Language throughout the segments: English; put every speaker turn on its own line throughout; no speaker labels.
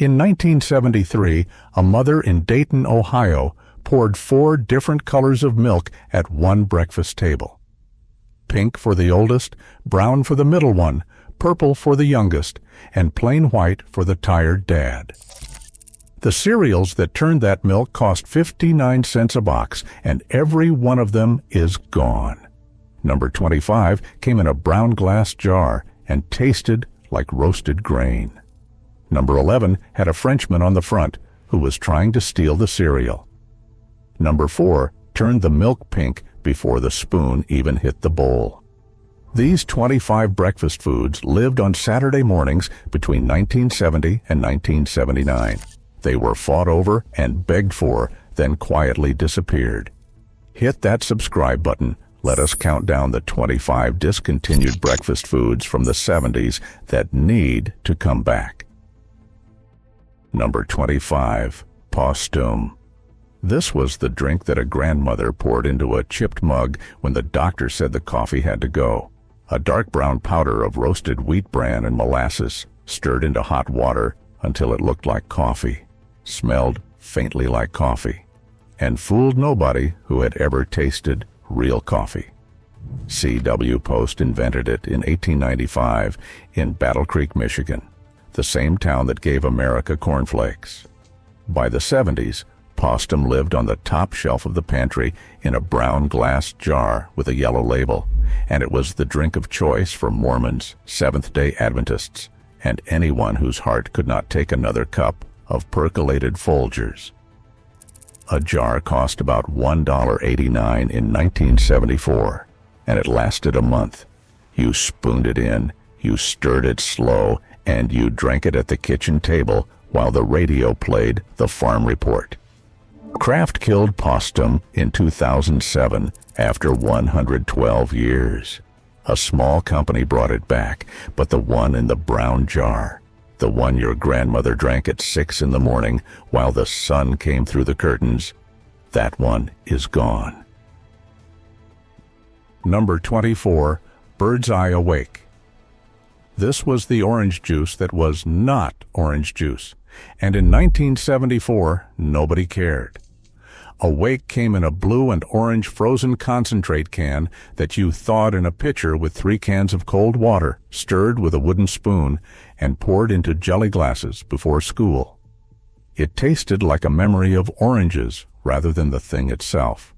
In 1973, a mother in Dayton, Ohio, poured 4 different colors of milk at one breakfast table. Pink for the oldest, brown for the middle one, purple for the youngest, and plain white for the tired dad. The cereals that turned that milk cost 59 cents a box, and every one of them is gone. Number 25 came in a brown glass jar and tasted like roasted grain. Number 11 had a Frenchman on the front who was trying to steal the cereal. Number 4 turned the milk pink before the spoon even hit the bowl. These 25 breakfast foods lived on Saturday mornings between 1970 and 1979. They were fought over and begged for, then quietly disappeared. Hit that subscribe button. Let us count down the 25 discontinued breakfast foods from the 70s that need to come back. Number 25, Postum. This was the drink that a grandmother poured into a chipped mug when the doctor said the coffee had to go. A dark brown powder of roasted wheat bran and molasses, stirred into hot water until it looked like coffee, smelled faintly like coffee, and fooled nobody who had ever tasted real coffee. C.W. Post invented it in 1895 in Battle Creek, Michigan, the same town that gave America cornflakes. By the 70s, Postum lived on the top shelf of the pantry in a brown glass jar with a yellow label, and it was the drink of choice for Mormons, Seventh-day Adventists, and anyone whose heart could not take another cup of percolated Folgers. A jar cost about $1.89 in 1974, and it lasted a month. You spooned it in, you stirred it slow, and you drank it at the kitchen table while the radio played the farm report. Kraft killed Postum in 2007 after 112 years. A small company brought it back, but the one in the brown jar, the one your grandmother drank at 6 in the morning while the sun came through the curtains, that one is gone. Number 24, Bird's Eye Awake. This was the orange juice that was not orange juice, and in 1974, nobody cared. Awake came in a blue and orange frozen concentrate can that you thawed in a pitcher with 3 cans of cold water, stirred with a wooden spoon, and poured into jelly glasses before school. It tasted like a memory of oranges rather than the thing itself.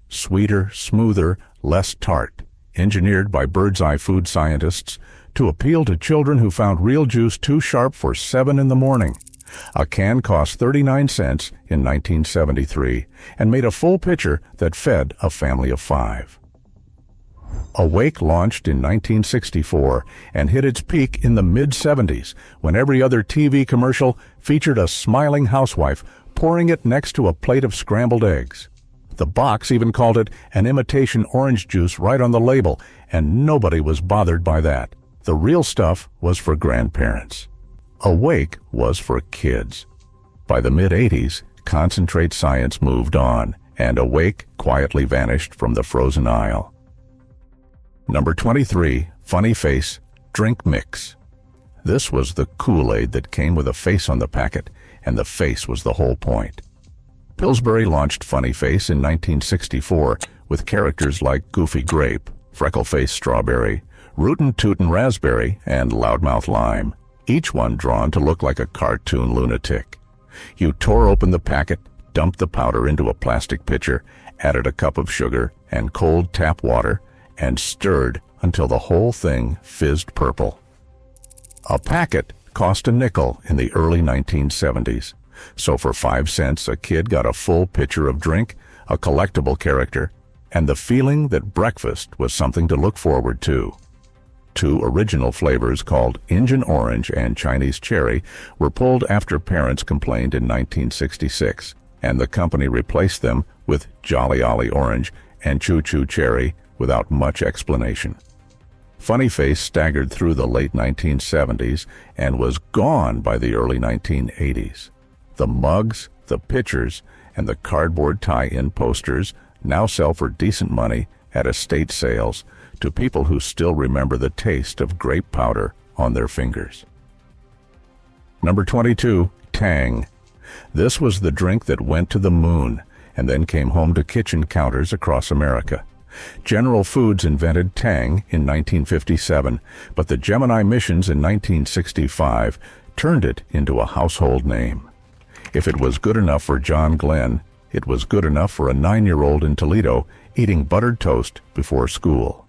Sweeter, smoother, less tart, engineered by Bird's Eye food scientists to appeal to children who found real juice too sharp for 7 in the morning. A can cost 39 cents in 1973 and made a full pitcher that fed a family of 5. Awake launched in 1964 and hit its peak in the mid-70s when every other TV commercial featured a smiling housewife pouring it next to a plate of scrambled eggs. The box even called it an imitation orange juice right on the label, and nobody was bothered by that. The real stuff was for grandparents. Awake was for kids. By the mid-80s, concentrate science moved on, and Awake quietly vanished from the frozen aisle. Number 23, Funny Face Drink Mix. This was the Kool-Aid that came with a face on the packet, and the face was the whole point. Pillsbury launched Funny Face in 1964 with characters like Goofy Grape, Freckle-Faced Strawberry, Rootin' Tootin' Raspberry, and Loudmouth Lime, each one drawn to look like a cartoon lunatic. You tore open the packet, dumped the powder into a plastic pitcher, added a cup of sugar and cold tap water, and stirred until the whole thing fizzed purple. A packet cost a nickel in the early 1970s, so for 5 cents a kid got a full pitcher of drink, a collectible character, and the feeling that breakfast was something to look forward to. 2 original flavors called Injun Orange and Chinese Cherry were pulled after parents complained in 1966, and the company replaced them with Jolly Ollie Orange and Choo Choo Cherry without much explanation. Funny Face staggered through the late 1970s and was gone by the early 1980s. The mugs, the pitchers, and the cardboard tie-in posters now sell for decent money at estate sales to people who still remember the taste of grape powder on their fingers. Number 22, Tang. This was the drink that went to the moon and then came home to kitchen counters across America. General Foods invented Tang in 1957, but the Gemini missions in 1965 turned it into a household name. If it was good enough for John Glenn, it was good enough for a 9-year-old in Toledo eating buttered toast before school.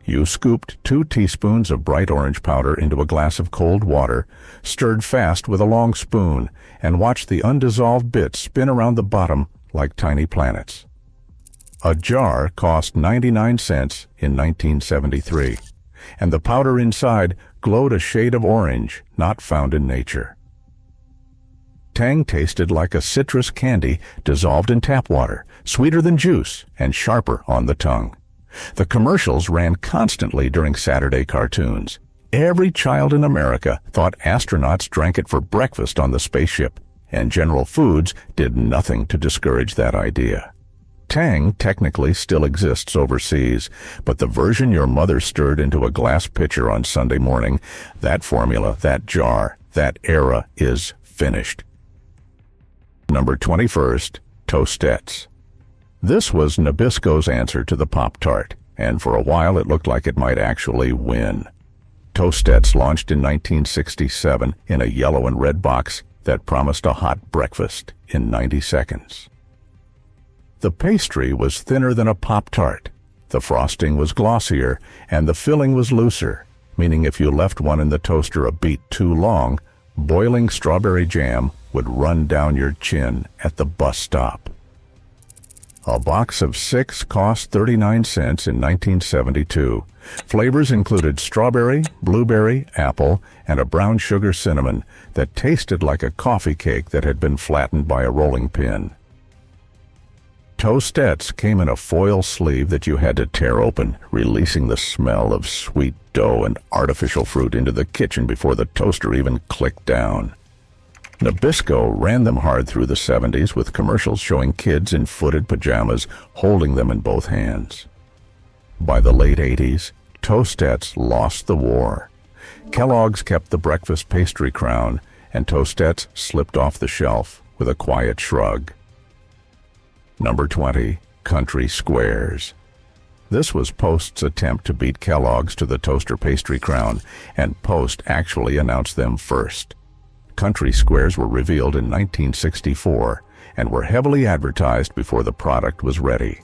You scooped 2 teaspoons of bright orange powder into a glass of cold water, stirred fast with a long spoon, and watched the undissolved bits spin around the bottom like tiny planets. A jar cost 99 cents in 1973, and the powder inside glowed a shade of orange not found in nature. Tang tasted like a citrus candy dissolved in tap water, sweeter than juice and sharper on the tongue. The commercials ran constantly during Saturday cartoons. Every child in America thought astronauts drank it for breakfast on the spaceship, and General Foods did nothing to discourage that idea. Tang technically still exists overseas, but the version your mother stirred into a glass pitcher on Sunday morning, that formula, that jar, that era is finished. Number 21st, Toastettes. This was Nabisco's answer to the Pop-Tart, and for a while it looked like it might actually win. Toastettes launched in 1967 in a yellow and red box that promised a hot breakfast in 90 seconds. The pastry was thinner than a Pop-Tart. The frosting was glossier, and the filling was looser, meaning if you left one in the toaster a beat too long, boiling strawberry jam would run down your chin at the bus stop. A box of 6 cost 39 cents in 1972. Flavors included strawberry, blueberry, apple, and a brown sugar cinnamon that tasted like a coffee cake that had been flattened by a rolling pin. Toastettes came in a foil sleeve that you had to tear open, releasing the smell of sweet dough and artificial fruit into the kitchen before the toaster even clicked down. Nabisco ran them hard through the 70s with commercials showing kids in footed pajamas holding them in both hands. By the late 80s, Toastettes lost the war. Kellogg's kept the breakfast pastry crown, and Toastettes slipped off the shelf with a quiet shrug. Number 20, Country Squares. This was Post's attempt to beat Kellogg's to the toaster pastry crown, and Post actually announced them first. Country Squares were revealed in 1964 and were heavily advertised before the product was ready.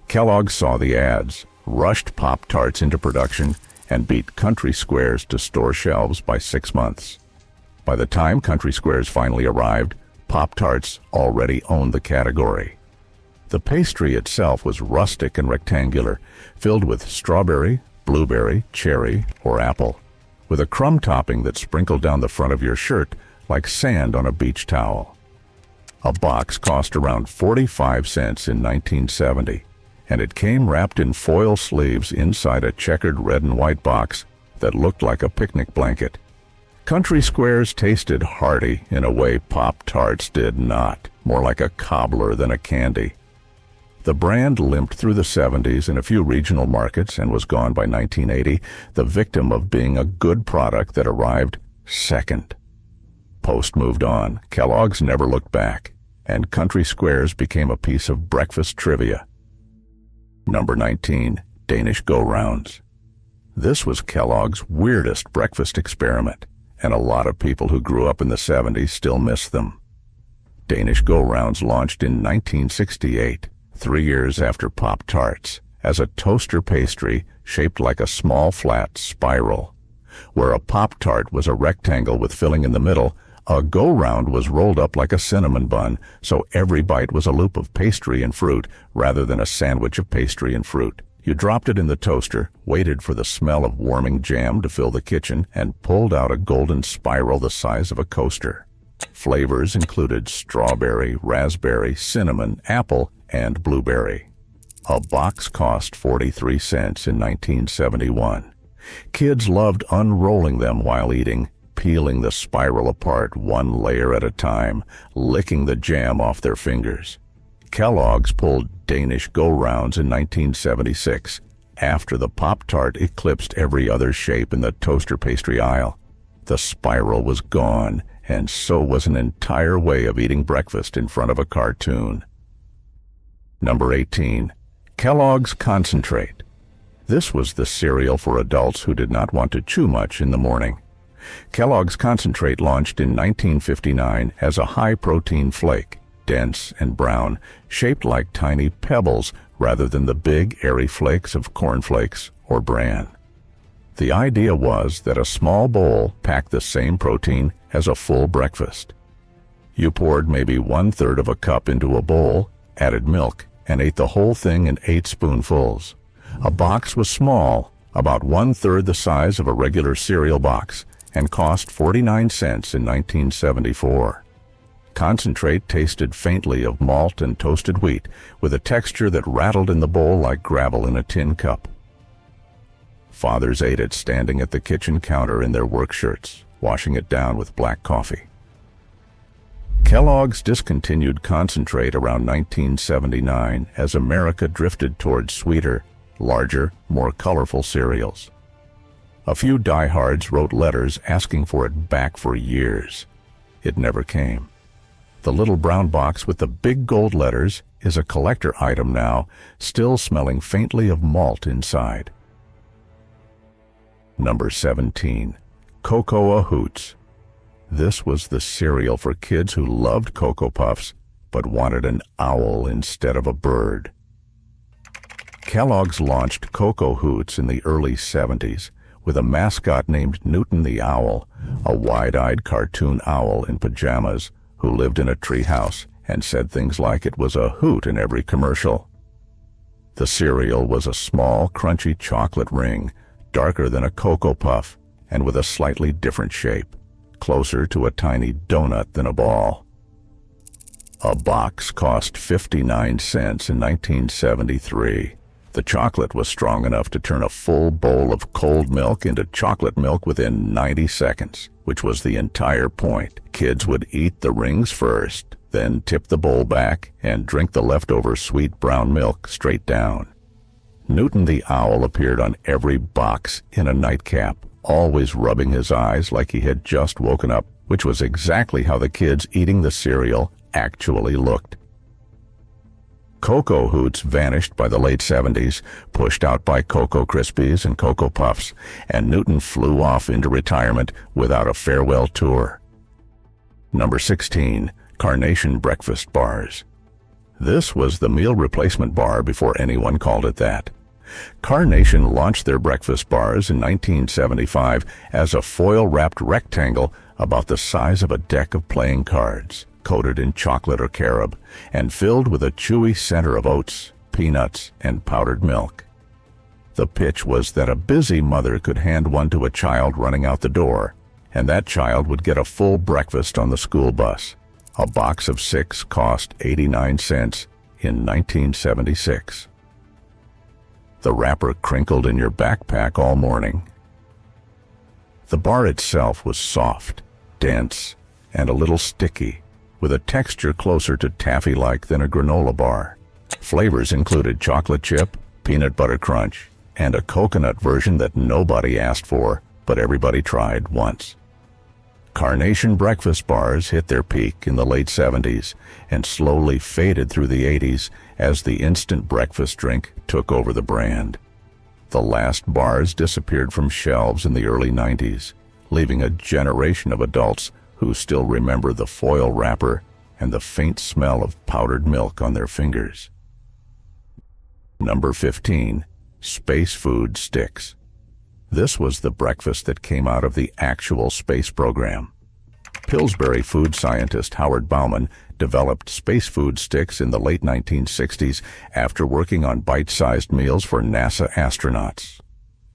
Kellogg saw the ads, rushed Pop-Tarts into production, and beat Country Squares to store shelves by 6 months. By the time Country Squares finally arrived, Pop-Tarts already owned the category. The pastry itself was rustic and rectangular, filled with strawberry, blueberry, cherry, or apple, with a crumb topping that sprinkled down the front of your shirt like sand on a beach towel. A box cost around 45 cents in 1970, and it came wrapped in foil sleeves inside a checkered red and white box that looked like a picnic blanket. Country Squares tasted hearty in a way Pop-Tarts did not, more like a cobbler than a candy. The brand limped through the 70s in a few regional markets and was gone by 1980, the victim of being a good product that arrived second. Post moved on, Kellogg's never looked back, and Country Squares became a piece of breakfast trivia. Number 19, Danish Go-Rounds. This was Kellogg's weirdest breakfast experiment, and a lot of people who grew up in the 70s still miss them. Danish Go-Rounds launched in 1968. 3 years after Pop-Tarts, as a toaster pastry shaped like a small flat spiral. Where a Pop-Tart was a rectangle with filling in the middle, a Go-Round was rolled up like a cinnamon bun, so every bite was a loop of pastry and fruit rather than a sandwich of pastry and fruit. You dropped it in the toaster, waited for the smell of warming jam to fill the kitchen, and pulled out a golden spiral the size of a coaster. Flavors included strawberry, raspberry, cinnamon, apple, and blueberry. A box cost 43 cents in 1971. Kids loved unrolling them while eating, peeling the spiral apart one layer at a time, licking the jam off their fingers. Kellogg's pulled Danish Go-Rounds in 1976, after the Pop-Tart eclipsed every other shape in the toaster pastry aisle. The spiral was gone, and so was an entire way of eating breakfast in front of a cartoon. Number 18. Kellogg's Concentrate. This was the cereal for adults who did not want to chew much in the morning. Kellogg's Concentrate launched in 1959 as a high-protein flake, dense and brown, shaped like tiny pebbles rather than the big, airy flakes of cornflakes or bran. The idea was that a small bowl packed the same protein as a full breakfast. You poured maybe 1/3 of a cup into a bowl, added milk, and ate the whole thing in 8 spoonfuls. A box was small, about 1/3 the size of a regular cereal box, and cost 49 cents in 1974. Concentrate tasted faintly of malt and toasted wheat, with a texture that rattled in the bowl like gravel in a tin cup. Fathers ate it standing at the kitchen counter in their work shirts, washing it down with black coffee. Kellogg's discontinued Concentrate around 1979 as America drifted towards sweeter, larger, more colorful cereals. A few diehards wrote letters asking for it back for years. It never came. The little brown box with the big gold letters is a collector item now, still smelling faintly of malt inside. Number 17. Cocoa Hoots. This was the cereal for kids who loved Cocoa Puffs but wanted an owl instead of a bird. Kellogg's launched Cocoa Hoots in the early 70s with a mascot named Newton the Owl, a wide-eyed cartoon owl in pajamas who lived in a treehouse and said things like it was a hoot in every commercial. The cereal was a small, crunchy chocolate ring, darker than a Cocoa Puff and with a slightly different shape, closer to a tiny donut than a ball. A box cost 59 cents in 1973. The chocolate was strong enough to turn a full bowl of cold milk into chocolate milk within 90 seconds, which was the entire point. Kids would eat the rings first, then tip the bowl back and drink the leftover sweet brown milk straight down. Newton the Owl appeared on every box in a nightcap, always rubbing his eyes like he had just woken up, which was exactly how the kids eating the cereal actually looked. Cocoa Hoots vanished by the late 70s, pushed out by Cocoa Krispies and Cocoa Puffs, and Newton flew off into retirement without a farewell tour. Number 16. Carnation Breakfast Bars. This was the meal replacement bar before anyone called it that. Carnation launched their breakfast bars in 1975 as a foil-wrapped rectangle about the size of a deck of playing cards, coated in chocolate or carob, and filled with a chewy center of oats, peanuts, and powdered milk. The pitch was that a busy mother could hand one to a child running out the door, and that child would get a full breakfast on the school bus. A box of 6 cost 89 cents in 1976. The wrapper crinkled in your backpack all morning. The bar itself was soft, dense, and a little sticky, with a texture closer to taffy-like than a granola bar. Flavors included chocolate chip, peanut butter crunch, and a coconut version that nobody asked for, but everybody tried once. Carnation breakfast bars hit their peak in the late 70s and slowly faded through the 80s as the instant breakfast drink took over the brand. The last bars disappeared from shelves in the early 90s, leaving a generation of adults who still remember the foil wrapper and the faint smell of powdered milk on their fingers. Number 15. Space Food Sticks. This was the breakfast that came out of the actual space program. Pillsbury food scientist Howard Bauman developed space food sticks in the late 1960s after working on bite-sized meals for NASA astronauts.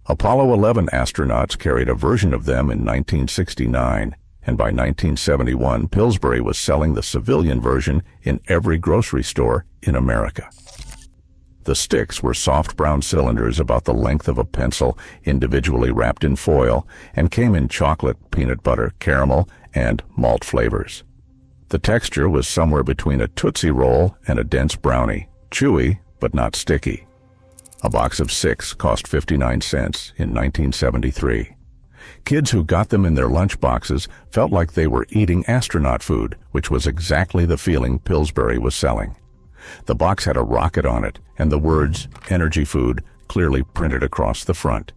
Apollo 11 astronauts carried a version of them in 1969, and by 1971 Pillsbury was selling the civilian version in every grocery store in America. The sticks were soft brown cylinders about the length of a pencil, individually wrapped in foil, and came in chocolate, peanut butter, caramel, and malt flavors. The texture was somewhere between a Tootsie Roll and a dense brownie, chewy but not sticky. A box of 6 cost 59 cents in 1973. Kids who got them in their lunchboxes felt like they were eating astronaut food, which was exactly the feeling Pillsbury was selling. The box had a rocket on it, and the words "Energy Food" clearly printed across the front.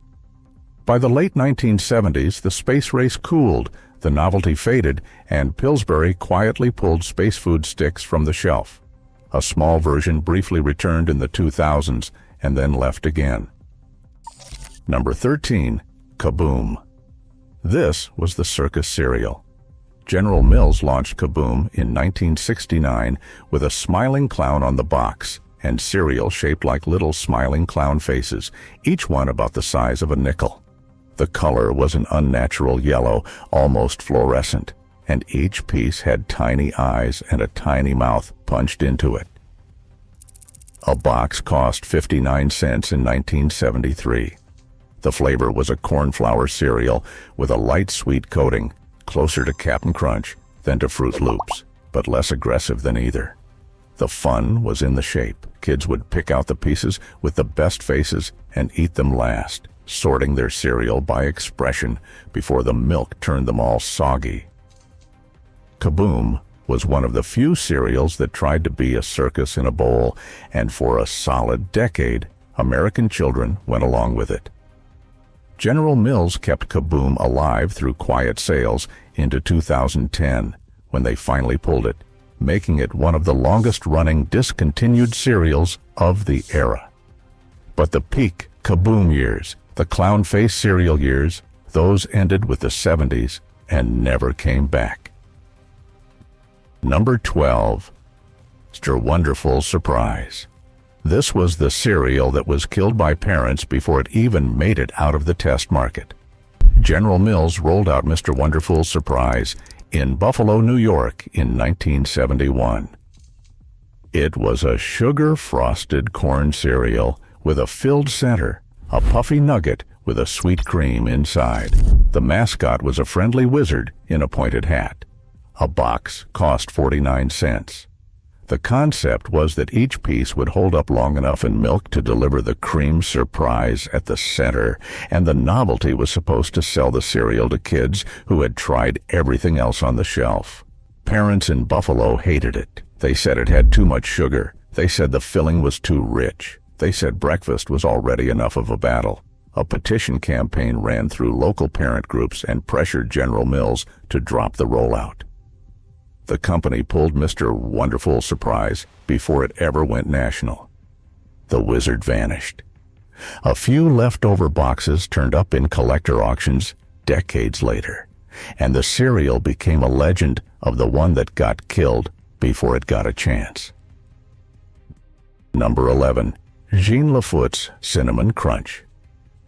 By the late 1970s, the space race cooled, the novelty faded, and Pillsbury quietly pulled space food sticks from the shelf. A small version briefly returned in the 2000s and then left again. Number 13. Kaboom. This was the circus cereal. General Mills launched Kaboom in 1969 with a smiling clown on the box and cereal shaped like little smiling clown faces, each one about the size of a nickel. The color was an unnatural yellow, almost fluorescent, and each piece had tiny eyes and a tiny mouth punched into it. A box cost 59 cents in 1973. The flavor was a cornflour cereal with a light sweet coating, closer to Cap'n Crunch than to Fruit Loops, but less aggressive than either. The fun was in the shape. Kids would pick out the pieces with the best faces and eat them last, sorting their cereal by expression before the milk turned them all soggy. Kaboom was one of the few cereals that tried to be a circus in a bowl, and for a solid decade, American children went along with it. General Mills kept Kaboom alive through quiet sales into 2010, when they finally pulled it, making it one of the longest-running discontinued cereals of the era. But the peak Kaboom years, the clown face cereal years, those ended with the 70s and never came back. Number 12. Mr. Wonderful Surprise. This was the cereal that was killed by parents before it even made it out of the test market. General Mills rolled out Mr. Wonderful Surprise in Buffalo, New York in 1971. It was a sugar-frosted corn cereal with a filled center, a puffy nugget with a sweet cream inside. The mascot was a friendly wizard in a pointed hat. A box cost 49 cents. The concept was that each piece would hold up long enough in milk to deliver the cream surprise at the center, and the novelty was supposed to sell the cereal to kids who had tried everything else on the shelf. Parents in Buffalo hated it. They said it had too much sugar. They said the filling was too rich. They said breakfast was already enough of a battle. A petition campaign ran through local parent groups and pressured General Mills to drop the rollout. The company pulled Mr. Wonderful Surprise before it ever went national. The wizard vanished. A few leftover boxes turned up in collector auctions decades later, and the cereal became a legend of the one that got killed before it got a chance. Number 11. Jean LaFoote's Cinnamon Crunch.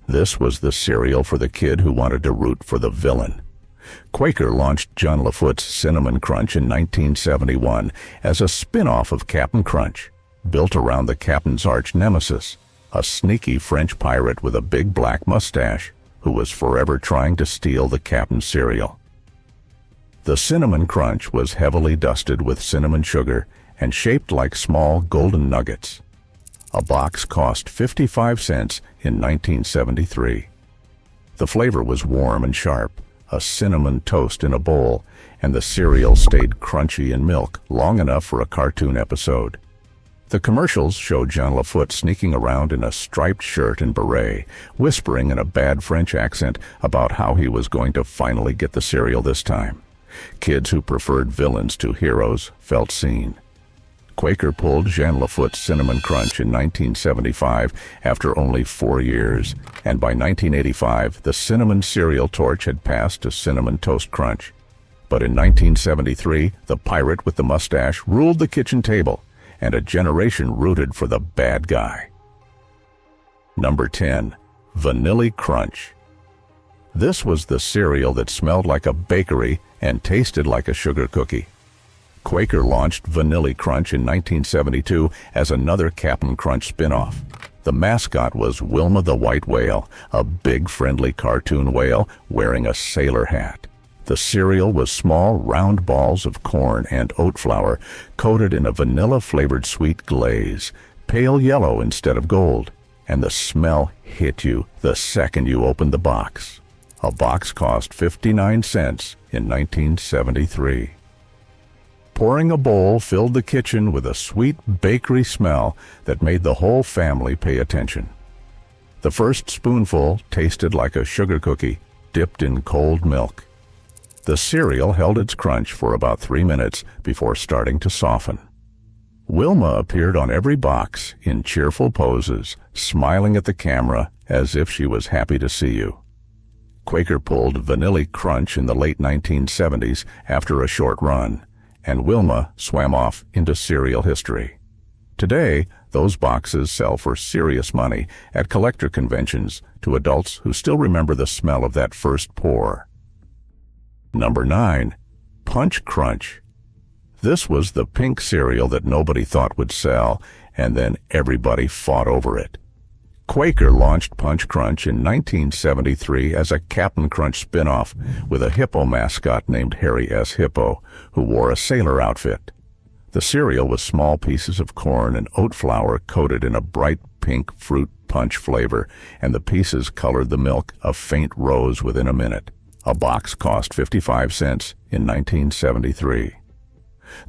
This was the cereal for the kid who wanted to root for the villain. Quaker launched John LaFoote's Cinnamon Crunch in 1971 as a spin-off of Cap'n Crunch, built around the captain's arch nemesis, a sneaky French pirate with a big black mustache who was forever trying to steal the captain's cereal. The Cinnamon Crunch was heavily dusted with cinnamon sugar and shaped like small golden nuggets. A box cost 55 cents in 1973. The flavor was warm and sharp, a cinnamon toast in a bowl, and the cereal stayed crunchy in milk long enough for a cartoon episode. The commercials showed John LaFoote sneaking around in a striped shirt and beret, whispering in a bad French accent about how he was going to finally get the cereal this time. Kids who preferred villains to heroes felt seen. Quaker pulled Jean LaFoote's Cinnamon Crunch in 1975 after only 4 years, and by 1985 the cinnamon cereal torch had passed to Cinnamon Toast Crunch. But in 1973, the pirate with the mustache ruled the kitchen table, and a generation rooted for the bad guy. Number 10. Vanilla Crunch. This was the cereal that smelled like a bakery and tasted like a sugar cookie. Quaker launched Vanilla Crunch in 1972 as another Cap'n Crunch spin-off. The mascot was Wilma the White Whale, a big friendly cartoon whale wearing a sailor hat. The cereal was small round balls of corn and oat flour coated in a vanilla-flavored sweet glaze, pale yellow instead of gold, and the smell hit you the second you opened the box. A box cost 59 cents in 1973. Pouring a bowl filled the kitchen with a sweet bakery smell that made the whole family pay attention. The first spoonful tasted like a sugar cookie dipped in cold milk. The cereal held its crunch for about 3 minutes before starting to soften. Wilma appeared on every box in cheerful poses, smiling at the camera as if she was happy to see you. Quaker pulled Vanilli Crunch in the late 1970s after a short run, and Wilma swam off into cereal history. Today, those boxes sell for serious money at collector conventions to adults who still remember the smell of that first pour. Number 9. Punch Crunch. This was the pink cereal that nobody thought would sell, and then everybody fought over it. Quaker launched Punch Crunch in 1973 as a Cap'n Crunch spin-off with a hippo mascot named Harry S. Hippo, who wore a sailor outfit. The cereal was small pieces of corn and oat flour coated in a bright pink fruit punch flavor, and the pieces colored the milk a faint rose within a minute. A box cost 55 cents in 1973.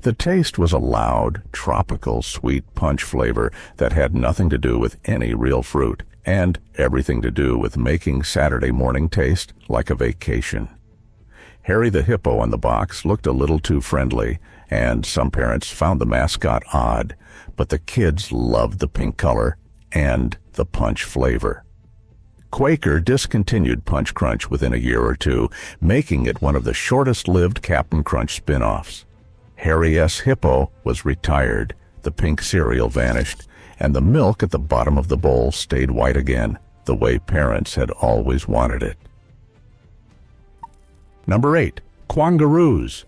The taste was a loud, tropical, sweet punch flavor that had nothing to do with any real fruit, and everything to do with making Saturday morning taste like a vacation. Harry the Hippo on the box looked a little too friendly, and some parents found the mascot odd, but the kids loved the pink color and the punch flavor. Quaker discontinued Punch Crunch within a year or two, making it one of the shortest-lived Cap'n Crunch spin-offs. Harry S. Hippo was retired, the pink cereal vanished, and the milk at the bottom of the bowl stayed white again, the way parents had always wanted it. Number 8. Quangaroos.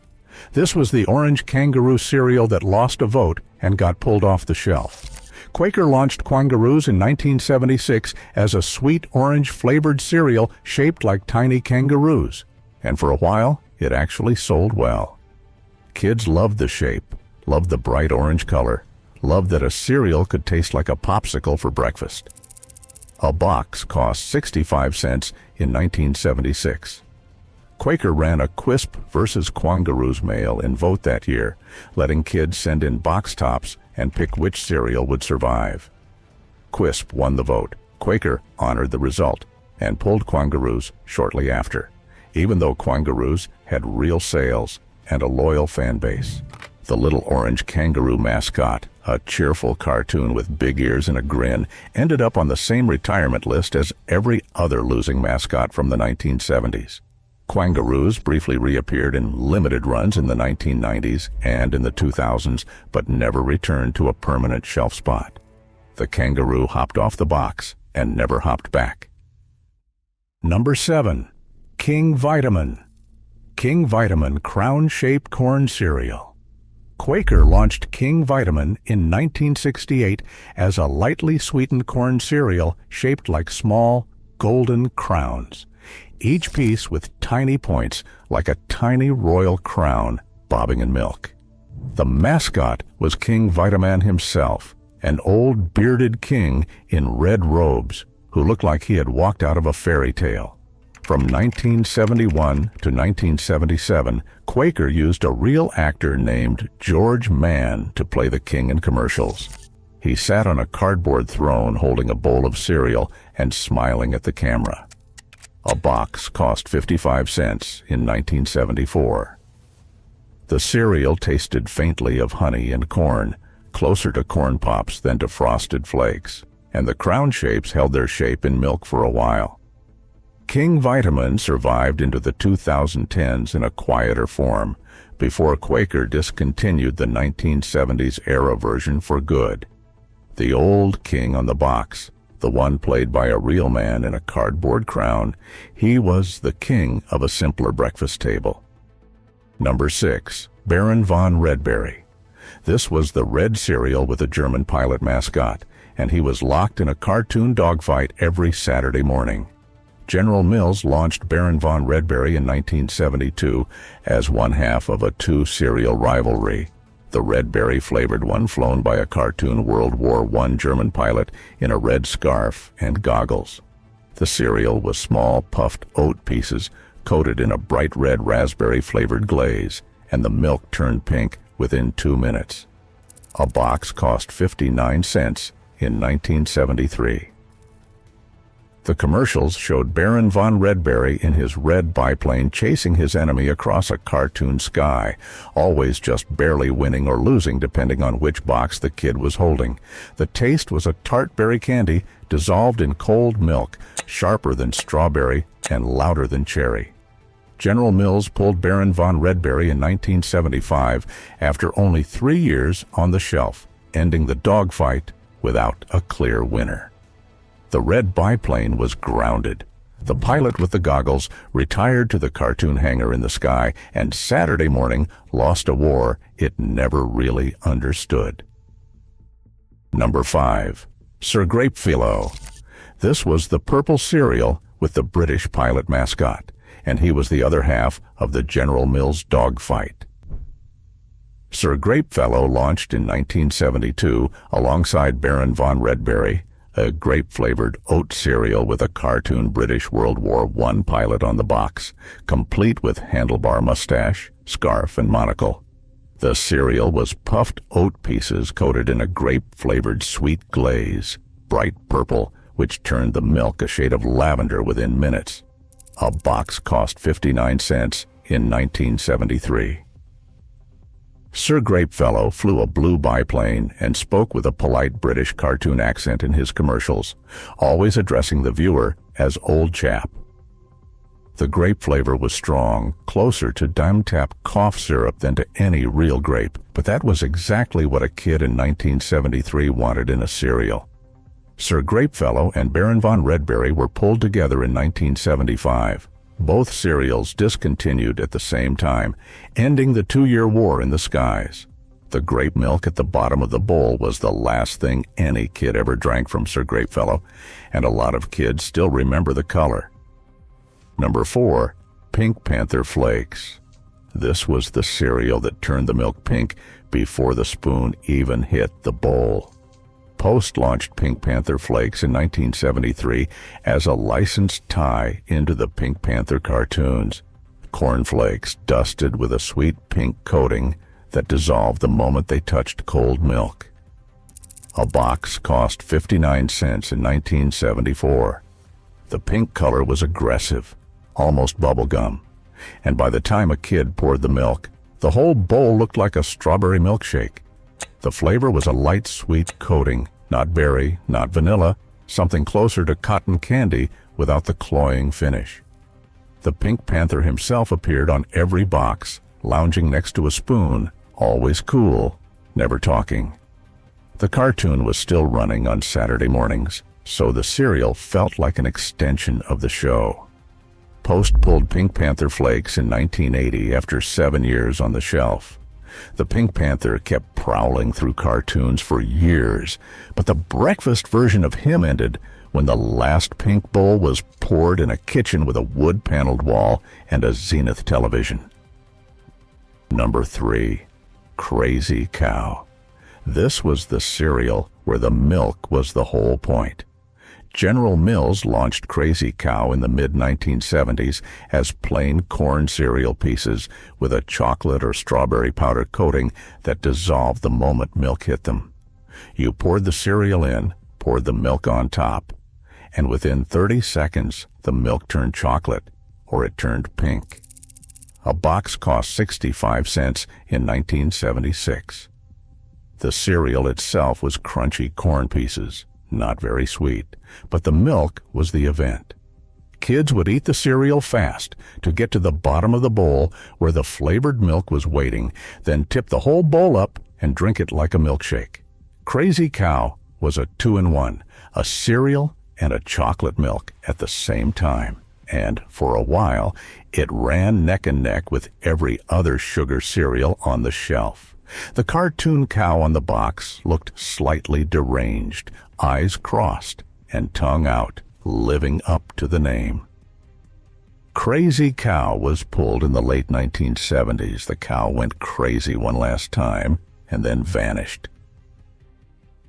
This was the orange kangaroo cereal that lost a vote and got pulled off the shelf. Quaker launched Quangaroos in 1976 as a sweet orange-flavored cereal shaped like tiny kangaroos, and for a while it actually sold well. Kids loved the shape, loved the bright orange color, loved that a cereal could taste like a popsicle for breakfast. A box cost 65 cents in 1976. Quaker ran a Quisp versus Quangaroos mail in vote that year, letting kids send in box tops and pick which cereal would survive. Quisp won the vote. Quaker honored the result and pulled Quangaroos shortly after, even though Quangaroos had real sales and a loyal fan base. The little orange kangaroo mascot, a cheerful cartoon with big ears and a grin, ended up on the same retirement list as every other losing mascot from the 1970s. Quangaroos briefly reappeared in limited runs in the 1990s and in the 2000s, but never returned to a permanent shelf spot. The kangaroo hopped off the box and never hopped back. Number 7. King Vitamin. King Vitamin crown-shaped corn cereal. Quaker launched King Vitamin in 1968 as a lightly sweetened corn cereal shaped like small, golden crowns, each piece with tiny points like a tiny royal crown bobbing in milk. The mascot was King Vitamin himself, an old bearded king in red robes who looked like he had walked out of a fairy tale. From 1971 to 1977, Quaker used a real actor named George Mann to play the king in commercials. He sat on a cardboard throne holding a bowl of cereal and smiling at the camera. A box cost 55 cents in 1974. The cereal tasted faintly of honey and corn, closer to Corn Pops than to Frosted Flakes, and the crown shapes held their shape in milk for a while. King Vitamin survived into the 2010s in a quieter form, before Quaker discontinued the 1970s era version for good. The old king on the box, the one played by a real man in a cardboard crown, he was the king of a simpler breakfast table. Number 6. Baron von Redberry. This was the red cereal with a German pilot mascot, and he was locked in a cartoon dogfight every Saturday morning. General Mills launched Baron von Redberry in 1972 as one half of a two-cereal rivalry. The Redberry-flavored one flown by a cartoon World War I German pilot in a red scarf and goggles. The cereal was small, puffed oat pieces coated in a bright red raspberry-flavored glaze, and the milk turned pink within 2 minutes. A box cost 59 cents in 1973. The commercials showed Baron von Redberry in his red biplane chasing his enemy across a cartoon sky, always just barely winning or losing depending on which box the kid was holding. The taste was a tart berry candy dissolved in cold milk, sharper than strawberry and louder than cherry. General Mills pulled Baron von Redberry in 1975 after only 3 years on the shelf, ending the dogfight without a clear winner. The red biplane was grounded. The pilot with the goggles retired to the cartoon hangar in the sky, and Saturday morning lost a war it never really understood. Number 5. Sir Grapefellow. This was the purple cereal with the British pilot mascot, and he was the other half of the General Mills dogfight. Sir Grapefellow launched in 1972 alongside Baron von Redberry, a grape-flavored oat cereal with a cartoon British World War I pilot on the box, complete with handlebar mustache, scarf, and monocle. The cereal was puffed oat pieces coated in a grape-flavored sweet glaze, bright purple, which turned the milk a shade of lavender within minutes. A box cost 59 cents in 1973. Sir Grapefellow flew a blue biplane and spoke with a polite British cartoon accent in his commercials, always addressing the viewer as old chap. The grape flavor was strong, closer to Dimtap cough syrup than to any real grape, but that was exactly what a kid in 1973 wanted in a cereal. Sir Grapefellow and Baron von Redberry were pulled together in 1975. Both cereals discontinued at the same time, ending the 2-year war in the skies. The grape milk at the bottom of the bowl was the last thing any kid ever drank from Sir Grapefellow, and a lot of kids still remember the color. Number 4. Pink Panther Flakes. This was the cereal that turned the milk pink before the spoon even hit the bowl. Post launched Pink Panther Flakes in 1973 as a licensed tie into the Pink Panther cartoons. Corn flakes dusted with a sweet pink coating that dissolved the moment they touched cold milk. A box cost 59 cents in 1974. The pink color was aggressive, almost bubblegum, and by the time a kid poured the milk, the whole bowl looked like a strawberry milkshake. The flavor was a light, sweet coating, not berry, not vanilla, something closer to cotton candy without the cloying finish. The Pink Panther himself appeared on every box, lounging next to a spoon, always cool, never talking. The cartoon was still running on Saturday mornings, so the cereal felt like an extension of the show. Post pulled Pink Panther Flakes in 1980 after 7 years on the shelf. The Pink Panther kept prowling through cartoons for years, but the breakfast version of him ended when the last pink bowl was poured in a kitchen with a wood-paneled wall and a Zenith television. Number 3. Crazy Cow. This was the cereal where the milk was the whole point. General Mills launched Crazy Cow in the mid-1970s as plain corn cereal pieces with a chocolate or strawberry powder coating that dissolved the moment milk hit them. You poured the cereal in, poured the milk on top, and within 30 seconds the milk turned chocolate, or it turned pink. A box cost 65 cents in 1976. The cereal itself was crunchy corn pieces. Not very sweet, but the milk was the event. Kids would eat the cereal fast to get to the bottom of the bowl where the flavored milk was waiting, then tip the whole bowl up and drink it like a milkshake. Crazy Cow was a 2-in-1, a cereal and a chocolate milk at the same time, and for a while it ran neck and neck with every other sugar cereal on the shelf. The cartoon cow on the box looked slightly deranged, eyes crossed and tongue out, living up to the name. Crazy Cow was pulled in the late 1970s. The cow went crazy one last time and then vanished.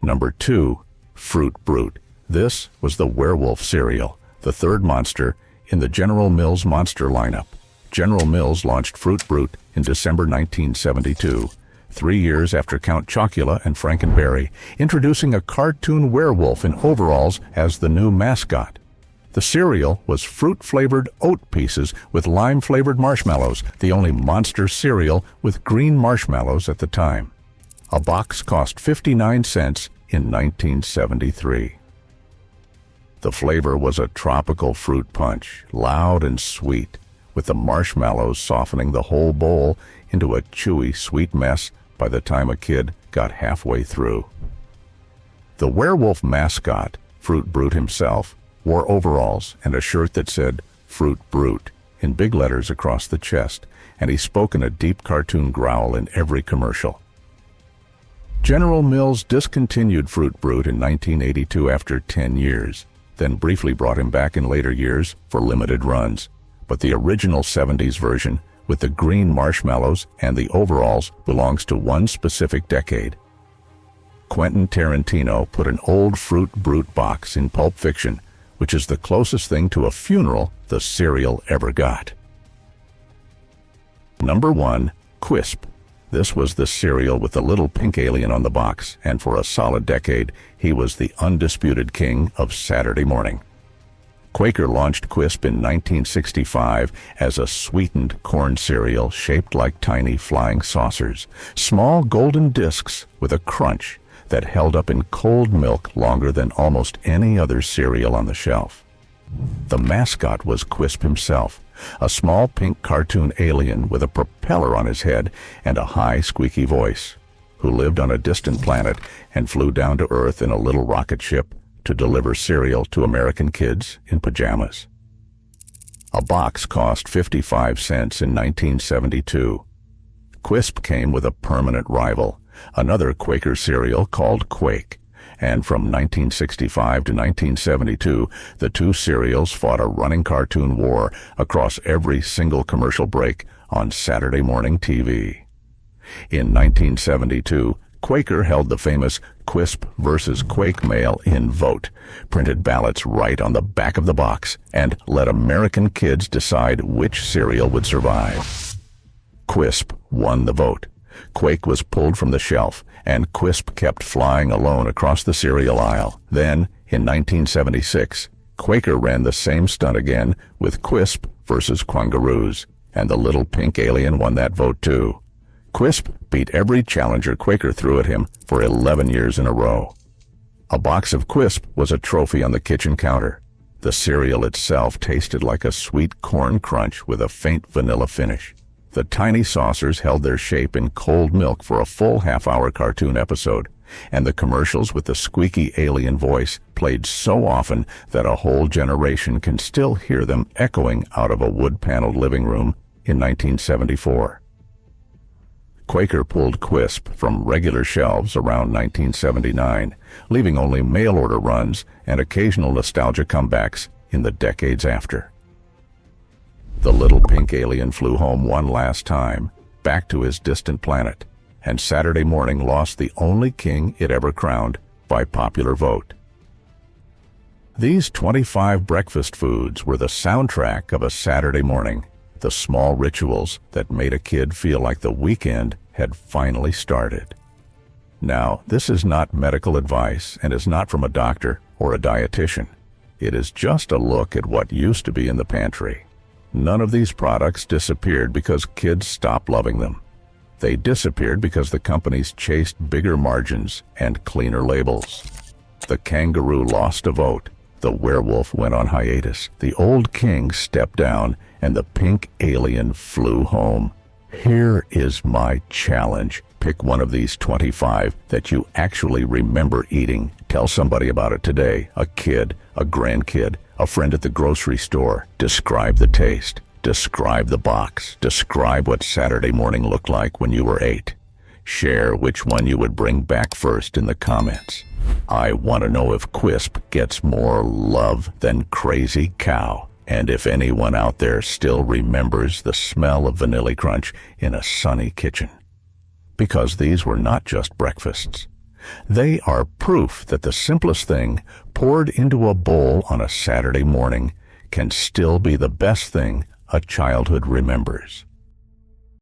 Number 2. Fruit Brute. This was the werewolf cereal, the third monster in the General Mills monster lineup. General Mills launched Fruit Brute in December 1972, 3 years after Count Chocula and Frankenberry, introducing a cartoon werewolf in overalls as the new mascot. The cereal was fruit-flavored oat pieces with lime-flavored marshmallows, the only monster cereal with green marshmallows at the time. A box cost 59 cents in 1973. The flavor was a tropical fruit punch, loud and sweet, with the marshmallows softening the whole bowl into a chewy, sweet mess by the time a kid got halfway through. The werewolf mascot, Fruit Brute himself, wore overalls and a shirt that said Fruit Brute in big letters across the chest, and he spoke in a deep cartoon growl in every commercial. General Mills discontinued Fruit Brute in 1982 after 10 years, then briefly brought him back in later years for limited runs. But the original 70s version, with the green marshmallows and the overalls, belongs to one specific decade. Quentin Tarantino put an old Fruit Brute box in Pulp Fiction, which is the closest thing to a funeral the cereal ever got. Number 1. Quisp. This was the cereal with the little pink alien on the box, and for a solid decade, he was the undisputed king of Saturday morning. Quaker launched Quisp in 1965 as a sweetened corn cereal shaped like tiny flying saucers, small golden discs with a crunch that held up in cold milk longer than almost any other cereal on the shelf. The mascot was Quisp himself, a small pink cartoon alien with a propeller on his head and a high squeaky voice, who lived on a distant planet and flew down to Earth in a little rocket ship to deliver cereal to American kids in pajamas. A box cost 55 cents in 1972. Quisp came with a permanent rival, another Quaker cereal called Quake, and from 1965 to 1972, the two cereals fought a running cartoon war across every single commercial break on Saturday morning TV. In 1972, Quaker held the famous Quisp versus Quake mail in vote, printed ballots right on the back of the box, and let American kids decide which cereal would survive. Quisp won the vote. Quake was pulled from the shelf, and Quisp kept flying alone across the cereal aisle. Then, in 1976, Quaker ran the same stunt again with Quisp versus Quangaroos, and the little pink alien won that vote too. Quisp beat every challenger Quaker threw at him for 11 years in a row. A box of Quisp was a trophy on the kitchen counter. The cereal itself tasted like a sweet corn crunch with a faint vanilla finish. The tiny saucers held their shape in cold milk for a full half-hour cartoon episode, and the commercials with the squeaky alien voice played so often that a whole generation can still hear them echoing out of a wood-paneled living room in 1974. Quaker pulled Quisp from regular shelves around 1979, leaving only mail-order runs and occasional nostalgia comebacks in the decades after. The little pink alien flew home one last time, back to his distant planet, and Saturday morning lost the only king it ever crowned by popular vote. These 25 breakfast foods were the soundtrack of a Saturday morning, the small rituals that made a kid feel like the weekend had finally started. Now, this is not medical advice and is not from a doctor or a dietitian. It is just a look at what used to be in the pantry. None of these products disappeared because kids stopped loving them. They disappeared because the companies chased bigger margins and cleaner labels. The kangaroo lost a vote. The werewolf went on hiatus. The old king stepped down, and the pink alien flew home. Here is my challenge. Pick one of these 25 that you actually remember eating. Tell somebody about it today, a kid, a grandkid, a friend at the grocery store. Describe the taste. Describe the box. Describe what Saturday morning looked like when you were 8. Share which one you would bring back first in the comments. I want to know if Quisp gets more love than Crazy Cow, and if anyone out there still remembers the smell of Vanilla Crunch in a sunny kitchen. Because these were not just breakfasts. They are proof that the simplest thing poured into a bowl on a Saturday morning can still be the best thing a childhood remembers.